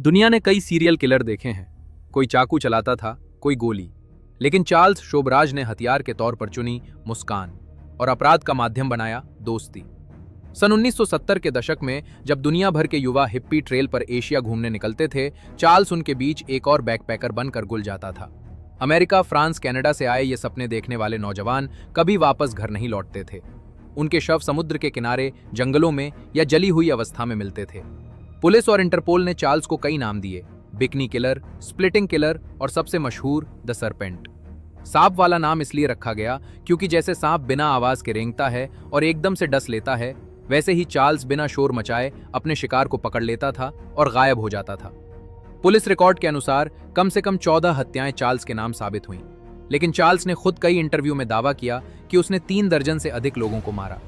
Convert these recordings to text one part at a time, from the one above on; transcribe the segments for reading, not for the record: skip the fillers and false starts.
दुनिया ने कई सीरियल किलर देखे हैं। कोई चाकू चलाता था, कोई गोली, लेकिन चार्ल्स शोबराज ने हथियार के तौर पर चुनी मुस्कान और अपराध का माध्यम बनाया दोस्ती। सन 1970 के दशक में जब दुनिया भर के युवा हिप्पी ट्रेल पर एशिया घूमने निकलते थे, चार्ल्स उनके बीच एक और बैकपैकर बनकर घुल जाता था। अमेरिका, फ्रांस, कनाडा से आए ये सपने देखने वाले नौजवान कभी वापस घर नहीं लौटते थे। उनके शव समुद्र के किनारे, जंगलों में या जली हुई अवस्था में मिलते थे। पुलिस और इंटरपोल ने चार्ल्स को कई नाम दिए, बिकनी किलर, स्प्लिटिंग किलर और सबसे मशहूर द सरपेंट। सांप वाला नाम इसलिए रखा गया क्योंकि जैसे सांप बिना आवाज के रेंगता है और एकदम से डस लेता है, वैसे ही चार्ल्स बिना शोर मचाए अपने शिकार को पकड़ लेता था और गायब हो जाता था। पुलिस रिकॉर्ड के अनुसार कम से कम 14 हत्याएं चार्ल्स के नाम साबित हुईं, लेकिन चार्ल्स ने खुद कई इंटरव्यू में दावा किया कि उसने 3 दर्जन से अधिक लोगों को मारा।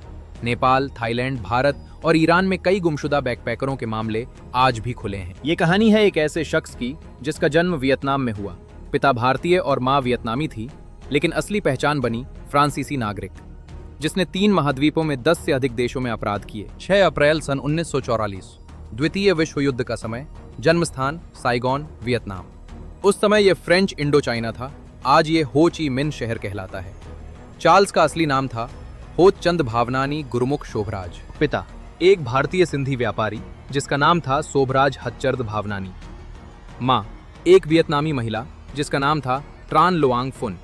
नेपाल, थाईलैंड, भारत और ईरान में कई गुमशुदा बैकपैकरों के मामले आज भी खुले हैं। ये कहानी है एक ऐसे शख्स की जिसका जन्म वियतनाम में हुआ। पिता भारतीय और माँ वियतनामी थी, लेकिन असली पहचान बनी फ्रांसीसी नागरिक, जिसने 3 महाद्वीपों में 10 से अधिक देशों में अपराध किए। 6 अप्रैल सन 1944, द्वितीय विश्व युद्ध का समय, जन्म स्थान साइगोन, वियतनाम। उस समय यह फ्रेंच इंडो चाइना था, आज ये हो ची मिन शहर कहलाता है। चार्ल्स का असली नाम था होत चंद भावनानी गुरमुख शोभराज। पिता एक भारतीय सिंधी व्यापारी जिसका नाम था शोभराज हच्चर्द भावनानी। माँ एक वियतनामी महिला जिसका नाम था ट्रान लोआंग फुन।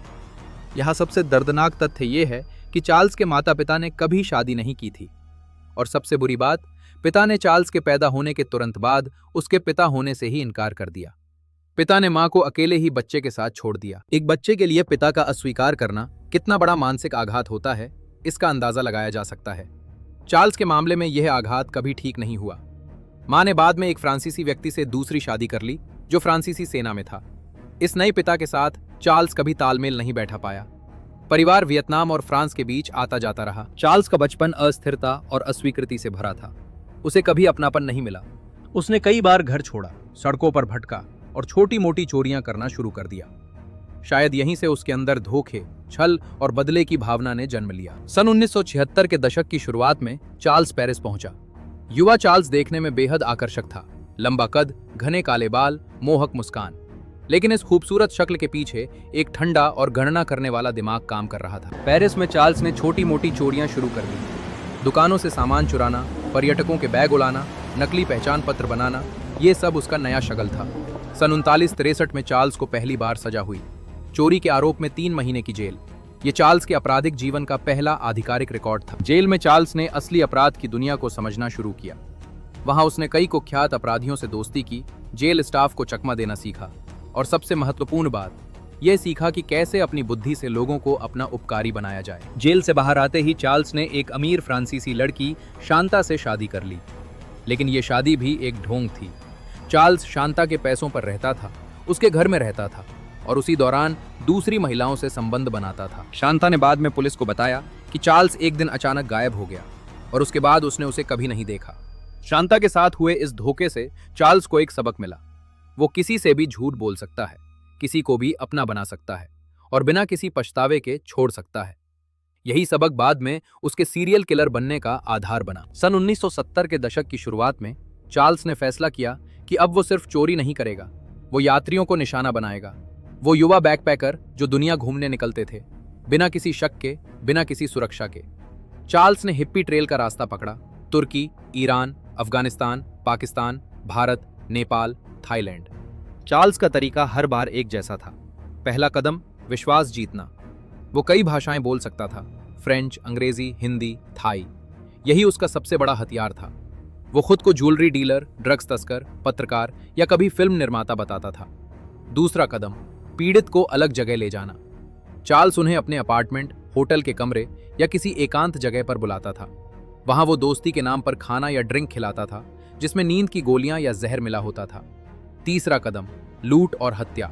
यहाँ सबसे दर्दनाक तथ्य ये है कि चार्ल्स के माता पिता ने कभी शादी नहीं की थी, और सबसे बुरी बात, पिता ने चार्ल्स के पैदा होने के तुरंत बाद उसके पिता होने से ही इनकार कर दिया। पिता ने मां को अकेले ही बच्चे के साथ छोड़ दिया। एक बच्चे के लिए पिता का अस्वीकार करना कितना बड़ा मानसिक आघात होता है, इसका अंदाजा लगाया जा सकता है। चार्ल्स के मामले में यह आघात कभी ठीक नहीं हुआ। मां ने बाद में एक फ्रांसीसी व्यक्ति से दूसरी शादी कर ली जो फ्रांसीसी सेना में था। इस नए पिता के साथ चार्ल्स कभी तालमेल नहीं बैठा पाया। परिवार वियतनाम और फ्रांस के बीच आता जाता रहा। चार्ल्स का बचपन अस्थिरता और अस्वीकृति से भरा था। उसे कभी अपनापन नहीं मिला। उसने कई बार घर छोड़ा, सड़कों पर भटका और छोटी मोटी चोरियां करना शुरू कर दिया। शायद यहीं से उसके अंदर धोखे, छल और बदले की भावना ने जन्म लिया। सन 1976 के दशक की शुरुआत में चार्ल्स पेरिस पहुंचा। युवा चार्ल्स देखने में बेहद आकर्षक था। लंबा कद, घने काले बाल, मोहक मुस्कान। लेकिन इस खूबसूरत शक्ल के पीछे एक ठंडा और गणना करने वाला दिमाग काम कर रहा था। पेरिस में चार्ल्स ने छोटी मोटी चोरियां शुरू कर दी। दुकानों से सामान चुराना, पर्यटकों के बैग उड़ाना, नकली पहचान पत्र बनाना, ये सब उसका नया शगल था। सन 1963 में चार्ल्स को पहली बार सजा हुई। चोरी के आरोप में 3 महीने की जेल। ये चार्ल्स के आपराधिक जीवन का पहला आधिकारिक रिकॉर्ड था। जेल में चार्ल्स ने असली अपराध की दुनिया को समझना शुरू किया। वहां उसने कई कुख्यात अपराधियों से दोस्ती की, जेल स्टाफ को चकमा देना सीखा, और सबसे महत्वपूर्ण बात यह सीखा कि कैसे अपनी बुद्धि से लोगों को अपना उपकारी बनाया जाए। जेल से बाहर आते ही चार्ल्स ने एक अमीर फ्रांसीसी लड़की शांता से शादी कर ली, लेकिन ये शादी भी एक ढोंग थी। चार्ल्स शांता के पैसों पर रहता था, उसके घर में रहता था और उसी दौरान दूसरी महिलाओं से संबंध बनाता था। शांता ने बाद में पुलिस को बताया कि चार्ल्स एक दिन अचानक गायब हो गया और उसके बाद उसने उसे कभी नहीं देखा। शांता के साथ हुए इस धोखे से चार्ल्स को एक सबक मिला। वो किसी से भी झूठ बोल सकता है, किसी को भी अपना बना सकता है और बिना किसी पछतावे के छोड़ सकता है। यही सबक बाद में उसके सीरियल किलर बनने का आधार बना। सन 1970 के दशक की शुरुआत में चार्ल्स ने फैसला किया कि अब वो सिर्फ चोरी नहीं करेगा, वो यात्रियों को निशाना बनाएगा। वो युवा बैकपैकर जो दुनिया घूमने निकलते थे, बिना किसी शक के, बिना किसी सुरक्षा के। चार्ल्स ने हिप्पी ट्रेल का रास्ता पकड़ा। तुर्की, ईरान, अफगानिस्तान, पाकिस्तान, भारत, नेपाल, थाईलैंड। चार्ल्स का तरीका हर बार एक जैसा था। पहला कदम, विश्वास जीतना। वो कई भाषाएं बोल सकता था, फ्रेंच, अंग्रेजी, हिंदी, थाई। यही उसका सबसे बड़ा हथियार था। वो खुद को ज्वेलरी डीलर, ड्रग्स तस्कर, पत्रकार या कभी फिल्म निर्माता बताता था। दूसरा कदम, पीड़ित को अलग जगह ले जाना। चार्ल्स उन्हें अपने अपार्टमेंट, होटल के कमरे या किसी एकांत जगह पर बुलाता था। वहां वो दोस्ती के नाम पर खाना या ड्रिंक खिलाता था जिसमें नींद की गोलियां या जहर मिला होता था। तीसरा कदम, लूट और हत्या।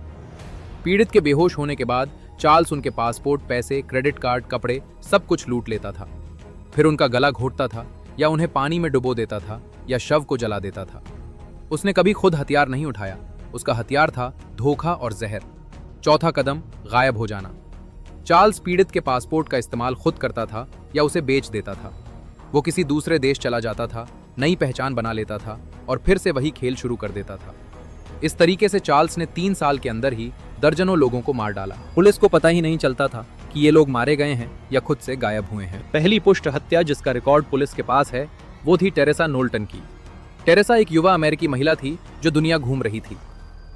पीड़ित के बेहोश होने के बाद चार्ल्स उनके पासपोर्ट, पैसे, क्रेडिट कार्ड, कपड़े सब कुछ लूट लेता था। फिर उनका गला घोंटता था या उन्हें पानी में डुबो देता था या शव को जला देता था। उसने कभी खुद हथियार नहीं उठाया, उसका हथियार था धोखा और जहर। चौथा कदम, गायब हो जाना। चार्ल्स पीड़ित के पासपोर्ट का इस्तेमाल खुद करता था या उसे बेच देता था। वो किसी दूसरे देश चला जाता था, नई पहचान बना लेता था और फिर से वही खेल शुरू कर देता था। इस तरीके से चार्ल्स ने 3 साल के अंदर ही दर्जनों लोगों को मार डाला। पुलिस को पता ही नहीं चलता था कि ये लोग मारे गए हैं या खुद से गायब हुए हैं। पहली पुष्ट हत्या जिसका रिकॉर्ड पुलिस के पास है वो थी टेरेसा नोल्टन की। टेरेसा एक युवा अमेरिकी महिला थी जो दुनिया घूम रही थी।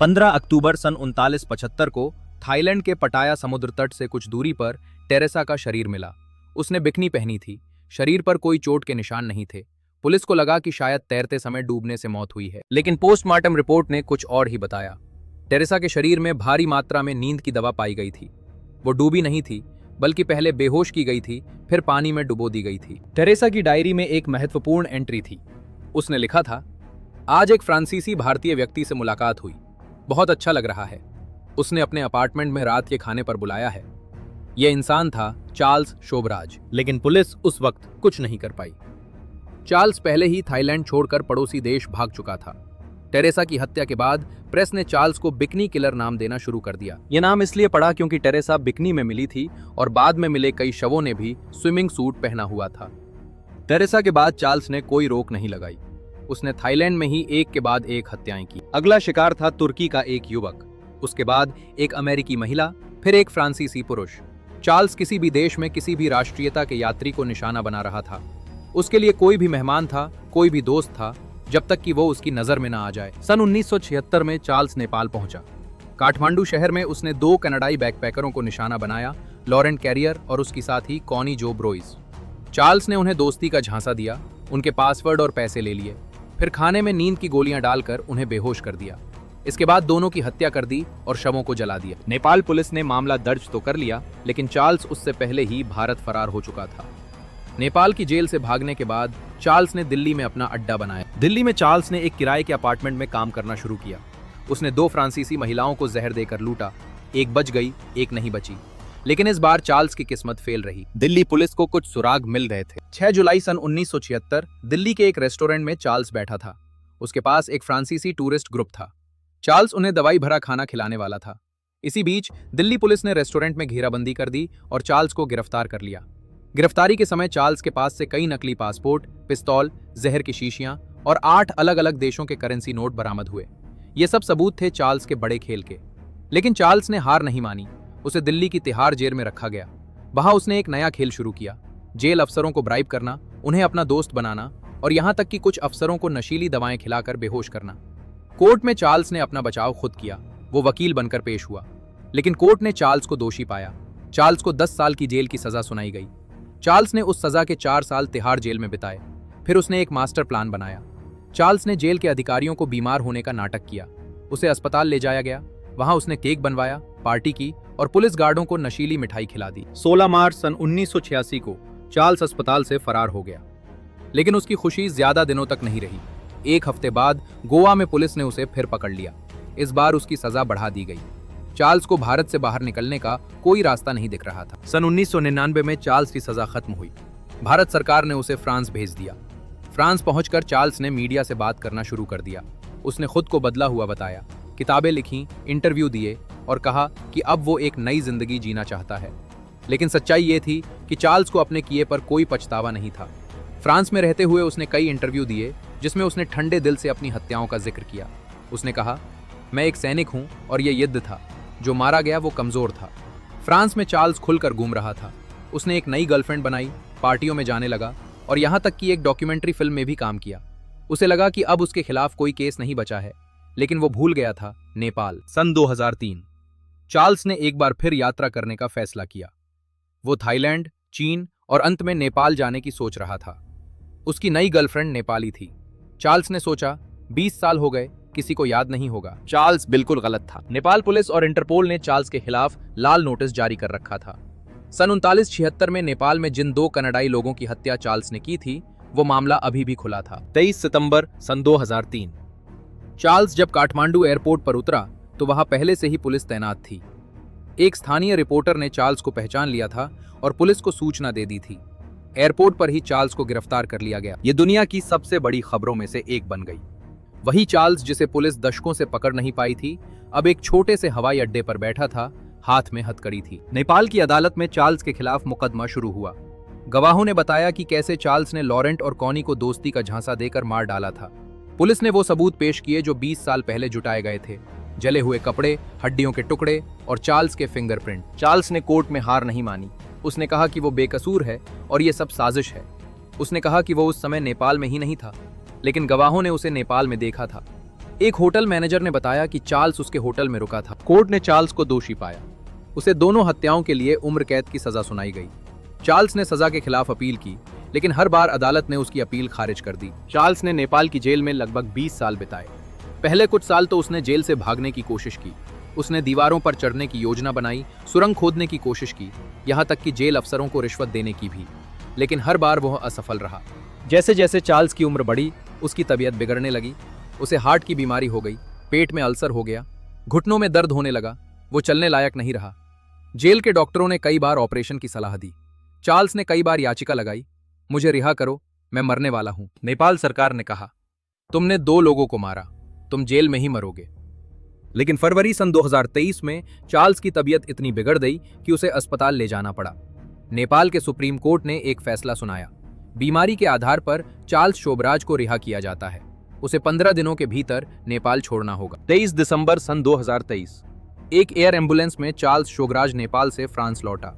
15 अक्टूबर सन 1975 को थाईलैंड के पटाया समुद्र तट से कुछ दूरी पर टेरेसा का शरीर मिला। उसने बिकनी पहनी थी, शरीर पर कोई चोट के निशान नहीं थे। पुलिस को लगा कि शायद तैरते समय डूबने से मौत हुई है, लेकिन पोस्टमार्टम रिपोर्ट ने कुछ और ही बताया। टेरेसा के शरीर में भारी मात्रा में नींद की दवा पाई गई थी। वो डूबी नहीं थी, बल्कि पहले बेहोश की गई थी, फिर पानी में डुबो दी गई थी। टेरेसा की डायरी में एक महत्वपूर्ण एंट्री थी। उसने लिखा था, आज एक फ्रांसीसी भारतीय व्यक्ति से मुलाकात हुई, बहुत अच्छा लग रहा है। उसने अपने अपार्टमेंट में रात के खाने पर बुलाया है। यह इंसान था चार्ल्स शोबराज। लेकिन पुलिस उस वक्त कुछ नहीं कर पाई। चार्ल्स पहले ही थाईलैंड छोड़कर पड़ोसी देश भाग चुका था। टेरेसा की हत्या के बाद प्रेस ने चार्ल्स को बिकनी किलर नाम देना शुरू कर दिया। यह नाम इसलिए पड़ा क्योंकि टेरेसा बिकनी में मिली थी और बाद में मिले कई शवों ने भी स्विमिंग सूट पहना हुआ था। टेरेसा के बाद चार्ल्स ने कोई रोक नहीं लगाई। उसने थाईलैंड में ही एक के बाद एक हत्याएं की। अगला शिकार था तुर्की का एक युवक, उसके बाद एक अमेरिकी महिला, फिर एक फ्रांसीसी पुरुष। चार्ल्स किसी भी देश में किसी भी राष्ट्रीयता के यात्री को निशाना बना रहा था। उसके लिए कोई भी मेहमान था, कोई भी दोस्त था, जब तक कि वो उसकी नजर में ना आ जाए। सन 1976 में चार्ल्स नेपाल पहुंचा। काठमांडू शहर में उसने 2 कनाडाई बैकपैकरों को निशाना बनाया, लॉरेंट कैरियर और उसकी साथी कॉनी जो ब्रोइस। चार्ल्स ने उन्हें दोस्ती का झांसा दिया, उनके पासवर्ड और पैसे ले लिए, फिर खाने में नींद की गोलियां डालकर उन्हें बेहोश कर दिया। इसके बाद दोनों की हत्या कर दी और शवों को जला दिया। नेपाल पुलिस ने मामला दर्ज तो कर लिया, लेकिन चार्ल्स उससे पहले ही भारत फरार हो चुका था। नेपाल की जेल से भागने के बाद चार्ल्स ने दिल्ली में अपना अड्डा बनाया। दिल्ली में चार्ल्स ने एक किराए के अपार्टमेंट में काम करना शुरू किया। उसने 2 फ्रांसीसी महिलाओं को जहर देकर लूटा। एक बच गई, एक नहीं बची। लेकिन इस बार चार्ल्स की किस्मत फेल रही। दिल्ली पुलिस को कुछ सुराग मिल गए थे। 6 जुलाई सन 1976 दिल्ली के एक रेस्टोरेंट में चार्ल्स बैठा था। उसके पास एक फ्रांसीसी टूरिस्ट ग्रुप था। चार्ल्स उन्हें दवाई भरा खाना खिलाने वाला था। इसी बीच दिल्ली पुलिस ने रेस्टोरेंट में घेराबंदी कर दी और चार्ल्स को गिरफ्तार कर लिया। गिरफ्तारी के समय चार्ल्स के पास से कई नकली पासपोर्ट, पिस्तौल, जहर की शीशियां और 8 अलग अलग देशों के करेंसी नोट बरामद हुए। ये सब सबूत थे चार्ल्स के बड़े खेल के। लेकिन चार्ल्स ने हार नहीं मानी। उसे दिल्ली की तिहाड़ जेल में रखा गया। वहां उसने एक नया खेल शुरू किया, जेल अफसरों को ब्राइब करना, उन्हें अपना दोस्त बनाना और यहां तक कि कुछ अफसरों को नशीली दवाएं खिलाकर बेहोश करना। कोर्ट में चार्ल्स ने अपना बचाव खुद किया। वो वकील बनकर पेश हुआ, लेकिन कोर्ट ने चार्ल्स को दोषी पाया। चार्ल्स को 10 साल की जेल की सजा सुनाई गई। चार्ल्स ने उस सजा के 4 साल तिहाड़ जेल में बिताए। फिर उसने एक मास्टर प्लान बनाया। चार्ल्स ने जेल के अधिकारियों को बीमार होने का नाटक किया। उसे अस्पताल ले जाया गया। वहां उसने केक बनवाया, पार्टी की और पुलिस गार्डों को नशीली मिठाई खिला दी। 16 मार्च सन 1986 को चार्ल्स अस्पताल से फरार हो गया। लेकिन उसकी खुशी ज्यादा दिनों तक नहीं रही। 1 हफ्ते बाद गोवा में पुलिस ने उसे फिर पकड़ लिया। इस बार उसकी सजा बढ़ा दी गई। चार्ल्स को भारत से बाहर निकलने का कोई रास्ता नहीं दिख रहा था। सन 1999 में चार्ल्स की सजा खत्म हुई। भारत सरकार ने उसे फ्रांस भेज दिया। फ्रांस पहुंचकर चार्ल्स ने मीडिया से बात करना शुरू कर दिया। उसने खुद को बदला हुआ बताया, किताबें लिखीं, इंटरव्यू दिए और कहा कि अब वो एक नई जिंदगी जीना चाहता है। लेकिन सच्चाई ये थी कि चार्ल्स को अपने किए पर कोई पछतावा नहीं था। फ्रांस में रहते हुए उसने कई इंटरव्यू दिए जिसमें उसने ठंडे दिल से अपनी हत्याओं का जिक्र किया। उसने कहा, मैं एक सैनिक हूं और ये युद्ध था। जो मारा गया वो कमजोर था। फ्रांस में चार्ल्स खुलकर घूम रहा था। उसने एक नई गर्लफ्रेंड बनाई, पार्टियों में जाने लगा और यहां तक कि एक डॉक्यूमेंट्री फिल्म में भी काम किया। उसे लगा कि अब उसके खिलाफ कोई केस नहीं बचा है, लेकिन वो भूल गया था नेपाल। सन 2003 चार्ल्स ने एक बार फिर यात्रा करने का फैसला किया। वो थाईलैंड, चीन और अंत में नेपाल जाने की सोच रहा था। उसकी नई गर्लफ्रेंड नेपाली थी। चार्ल्स ने सोचा, 20 साल हो गए, किसी को याद नहीं होगा। चार्ल्स बिल्कुल गलत था। नेपाल पुलिस और इंटरपोल ने चार्ल्स के खिलाफ लाल नोटिस जारी कर रखा था। सन 3976 में नेपाल में जिन 2 कनाडाई लोगों की हत्या चार्ल्स ने की थी, वो मामला अभी भी खुला था। 23 सितंबर सन 2003 चार्ल्स जब काठमांडू एयरपोर्ट पर उतरा तो वहां पहले से ही पुलिस तैनात थी। एक स्थानीय रिपोर्टर ने चार्ल्स को पहचान लिया था और पुलिस को सूचना दे दी थी। एयरपोर्ट पर ही चार्ल्स को गिरफ्तार कर लिया गया। ये दुनिया की सबसे बड़ी खबरों में से एक बन गई। वही चार्ल्स जिसे पुलिस दशकों से पकड़ नहीं पाई थी, अब एक छोटे से हवाई अड्डे पर बैठा था, हाथ में हथकड़ी थी। नेपाल की अदालत में चार्ल्स के खिलाफ मुकदमा शुरू हुआ। गवाहों ने बताया कि कैसे चार्ल्स ने लॉरेंट और कॉनी को दोस्ती का झांसा देकर मार डाला था। पुलिस ने वो सबूत पेश किए जो 20 साल पहले जुटाए गए थे, जले हुए कपड़े, हड्डियों के टुकड़े और चार्ल्स के फिंगरप्रिंट। चार्ल्स ने कोर्ट में हार नहीं मानी। उसने कहा कि वो बेकसूर है और ये सब साजिश है। उसने कहा कि वो उस समय नेपाल में ही नहीं था, लेकिन गवाहों ने उसे नेपाल में देखा था। एक होटल मैनेजर ने बताया कि चार्ल्स उसके होटल में रुका था। कोर्ट ने चार्ल्स को दोषी पाया। उसे दोनों हत्याओं के लिए उम्र कैद की सजा सुनाई गई। चार्ल्स ने सजा के खिलाफ अपील की, लेकिन हर बार अदालत ने उसकी अपील खारिज कर दी। चार्ल्स ने नेपाल की जेल में लगभग 20 साल बिताए। पहले कुछ साल तो उसने जेल से भागने की कोशिश की। उसने दीवारों पर चढ़ने की योजना बनाई, सुरंग खोदने की कोशिश की, यहाँ तक कि जेल अफसरों को रिश्वत देने की भी, लेकिन हर बार वह असफल रहा। जैसे जैसे चार्ल्स की उम्र बढ़ी, उसकी तबीयत बिगड़ने लगी। उसे हार्ट की बीमारी हो गई, पेट में अल्सर हो गया, घुटनों में दर्द होने लगा, वो चलने लायक नहीं रहा। जेल के डॉक्टरों ने कई बार ऑपरेशन की सलाह दी। चार्ल्स ने कई बार याचिका लगाई, मुझे रिहा करो, मैं मरने वाला हूं। नेपाल सरकार ने कहा, तुमने 2 लोगों को मारा, तुम जेल में ही मरोगे। लेकिन फरवरी सन 2023 में चार्ल्स की तबीयत इतनी बिगड़ गई कि उसे अस्पताल ले जाना पड़ा। नेपाल के सुप्रीम कोर्ट ने एक फैसला सुनाया। बीमारी के आधार पर चार्ल्स शोभराज को रिहा किया जाता है। उसे 15 दिनों के भीतर नेपाल छोड़ना होगा। 23 दिसंबर सन 2023 एक एयर एम्बुलेंस में चार्ल्स शोभराज नेपाल से फ्रांस लौटा।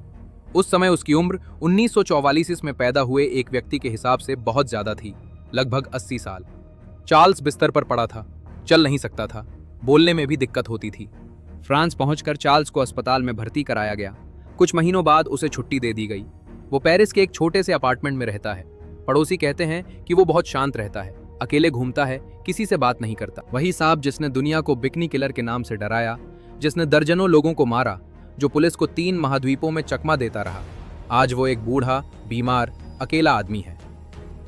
उस समय उसकी उम्र 1944 में पैदा हुए एक व्यक्ति के हिसाब से बहुत ज्यादा थी, लगभग 80 साल। चार्ल्स बिस्तर पर पड़ा था, चल नहीं सकता था, बोलने में भी दिक्कत होती थी। फ्रांस पहुंचकर चार्ल्स को अस्पताल में भर्ती कराया गया। कुछ महीनों बाद उसे छुट्टी दे दी गई। वो पेरिस के एक छोटे से अपार्टमेंट में रहता है। पड़ोसी कहते हैं कि वो बहुत शांत रहता है, अकेले घूमता है, किसी से बात नहीं करता। वही सांप जिसने दुनिया को बिकनी किलर के नाम से डराया, जिसने दर्जनों लोगों को मारा, जो पुलिस को 3 महाद्वीपों में चकमा देता रहा, आज वो एक बूढ़ा, बीमार, अकेला आदमी है।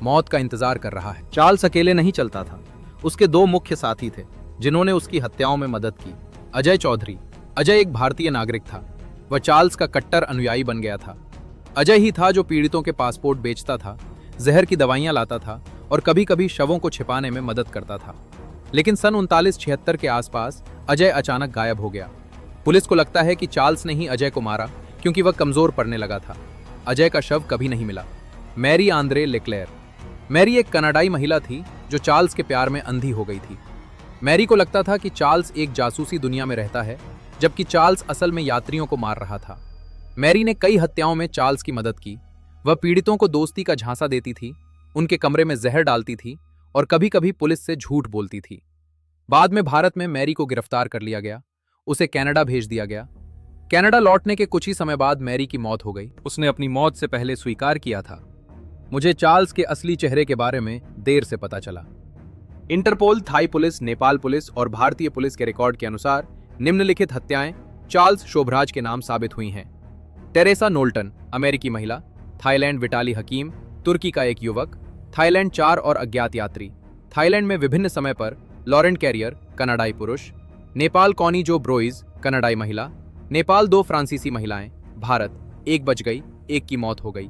मौत का इंतजार कर रहा है। चार्ल्स अकेले नहीं चलता था। उसके 2 मुख्य साथी थे जिन्होंने उसकी हत्याओं में मदद की। अजय चौधरी। अजय एक भारतीय नागरिक था। वह चार्ल्स का कट्टर अनुयायी बन गया था। अजय ही था जो पीड़ितों के पासपोर्ट बेचता था, जहर की दवाइयां लाता था और कभी कभी शवों को छिपाने में मदद करता था। लेकिन सन 39-76 के आसपास अजय अचानक गायब हो गया। पुलिस को लगता है कि चार्ल्स ने ही अजय को मारा, क्योंकि वह कमजोर पड़ने लगा था। अजय का शव कभी नहीं मिला। Mary Andre LeClair. मैरी एक कनाडाई महिला थी जो चार्ल्स के प्यार में अंधी हो गई थी। मैरी को लगता था कि चार्ल्स एक जासूसी दुनिया में रहता है, जबकि चार्ल्स असल में यात्रियों को मार रहा था। मैरी ने कई हत्याओं में चार्ल्स की मदद की। वह पीड़ितों को दोस्ती का झांसा देती थी, उनके कमरे में जहर डालती थी और कभी कभी पुलिस से झूठ बोलती थी। बाद में भारत में मैरी को गिरफ्तार कर लिया गया। उसे कनाडा भेज दिया गया। कनाडा लौटने के कुछ ही समय बाद मैरी की मौत हो गई। उसने अपनी मौत से पहले स्वीकार किया था, मुझे चार्ल्स के असली चेहरे के बारे में देर से पता चला। Interpol, Thai police, Nepal police और भारतीय पुलिस के रिकॉर्ड के अनुसार निम्नलिखित हत्याएं चार्ल्स शोभराज के नाम साबित हुई हैं। टेरेसा नोल्टन, अमेरिकी महिला। थाईलैंड विटाली हकीम, तुर्की का एक युवक। थाईलैंड 4 और अज्ञात यात्री। थाईलैंड में विभिन्न समय पर लॉरेंट कैरियर, कनाडाई पुरुष। नेपाल कॉनी जो ब्रोइज, कनाडाई महिला। नेपाल 2 फ्रांसीसी महिलाएं। भारत 1 बच गई, 1 की मौत हो गई।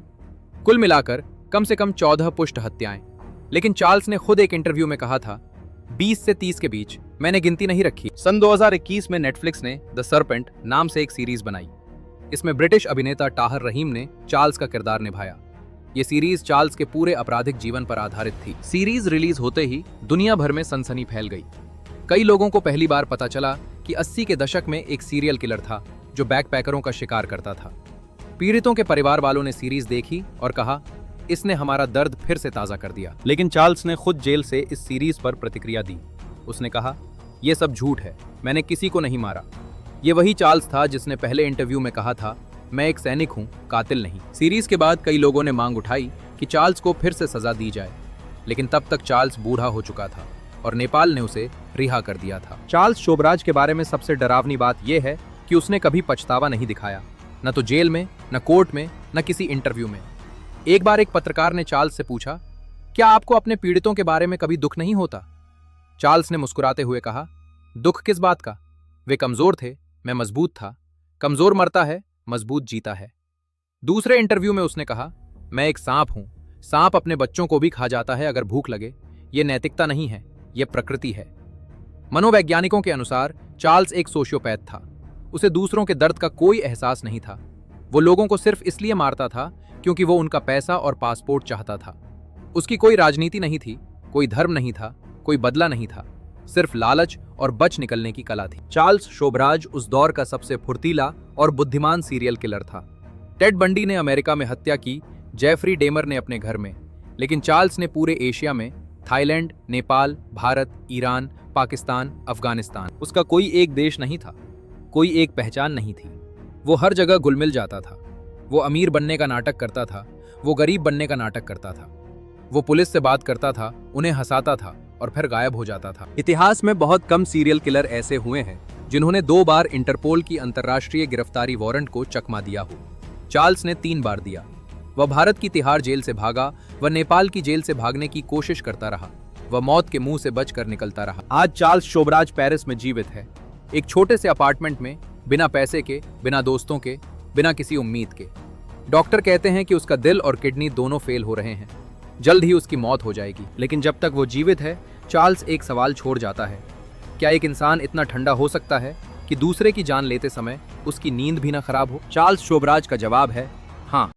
कुल मिलाकर कम से कम 14 पुष्ट हत्याएं। लेकिन चार्ल्स ने खुद एक इंटरव्यू में कहा था, 20 से 30 के बीच, मैंने गिनती नहीं रखी। सन 2021 में नेटफ्लिक्स ने द सर्पेंट नाम से एक सीरीज बनाई। इसमें ब्रिटिश अभिनेता ताहर रहीम ने चार्ल्स का किरदार निभाया। ये सीरीज चार्ल्स के पूरे आपराधिक जीवन पर आधारित थी। सीरीज रिलीज होते ही दुनिया भर में सनसनी फैल गई। कई लोगों को पहली बार पता चला कि 80 के दशक में एक सीरियल किलर था जो बैकपैकरों का शिकार करता था। पीड़ितों के परिवार वालों ने सीरीज देखी और कहा, इसने हमारा दर्द फिर से ताज़ा कर दिया। लेकिन चार्ल्स ने खुद जेल से इस सीरीज पर प्रतिक्रिया दी। उसने कहा, यह सब झूठ है, मैंने किसी को नहीं मारा। ये वही चार्ल्स था जिसने पहले इंटरव्यू में कहा था, मैं एक सैनिक हूं, कातिल नहीं। सीरीज के बाद कई लोगों ने मांग उठाई कि चार्ल्स को फिर से सजा दी जाए, लेकिन तब तक चार्ल्स बूढ़ा हो चुका था और नेपाल ने उसे रिहा कर दिया था। चार्ल्स शोभराज के बारे में सबसे डरावनी बात यह है कि उसने कभी पछतावा नहीं दिखाया, न तो जेल में, न कोर्ट में, न किसी इंटरव्यू में। एक बार एक पत्रकार ने चार्ल्स से पूछा, क्या आपको अपने पीड़ितों के बारे में कभी दुख नहीं होता? चार्ल्स ने मुस्कुराते हुए कहा, दुख किस बात का? वे कमजोर थे, मैं मजबूत था। कमजोर मरता है, मजबूत जीता है। दूसरे इंटरव्यू में उसने कहा, मैं एक सांप हूं, सांप अपने बच्चों को भी खा जाता है अगर भूख लगे। यह नैतिकता नहीं है, यह प्रकृति है। मनोवैज्ञानिकों के अनुसार चार्ल्स एक सोशियोपैथ था। उसे दूसरों के दर्द का कोई एहसास नहीं था। वो लोगों को सिर्फ इसलिए मारता था क्योंकि वो उनका पैसा और पासपोर्ट चाहता था। उसकी कोई राजनीति नहीं थी, कोई धर्म नहीं था, कोई बदला नहीं था, सिर्फ लालच और बच निकलने की कला थी। चार्ल्स शोबराज उस दौर का सबसे फुर्तीला और बुद्धिमान सीरियल किलर था। टेड बंडी ने अमेरिका में हत्या की, जेफरी डेमर ने अपने घर में, लेकिन चार्ल्स ने पूरे एशिया में, थाईलैंड, नेपाल, भारत, ईरान, पाकिस्तान, अफगानिस्तान, उसका कोई एक देश नहीं था, कोई एक पहचान नहीं थी। वो हर जगह घुल-मिल जाता था। वो अमीर बनने का नाटक करता था, वो गरीब बनने का नाटक करता था। वो पुलिस से बात करता था, उन्हें हंसाता था और फिर गायब हो जाता था। इतिहास में बहुत कम सीरियल किलर ऐसे हुए हैं जिन्होंने 2 बार इंटरपोल की अंतर्राष्ट्रीय गिरफ्तारी वारंट को चकमा दिया हो। चार्ल्स ने 3 बार दिया। वह भारत की तिहाड़ जेल से भागा, वह नेपाल की जेल से भागने की कोशिश करता रहा, वह मौत के मुंह से बचकर निकलता रहा। आज चार्ल्स शोबराज पेरिस में जीवित है, एक छोटे से अपार्टमेंट में, बिना पैसे के, बिना दोस्तों के, बिना किसी उम्मीद के। डॉक्टर कहते हैं कि उसका दिल और किडनी दोनों फेल हो रहे हैं, जल्द ही उसकी मौत हो जाएगी। लेकिन जब तक वो जीवित है, चार्ल्स एक सवाल छोड़ जाता है, क्या एक इंसान इतना ठंडा हो सकता है कि दूसरे की जान लेते समय उसकी नींद भी ना खराब हो? चार्ल्स शोबराज का जवाब है हाँ।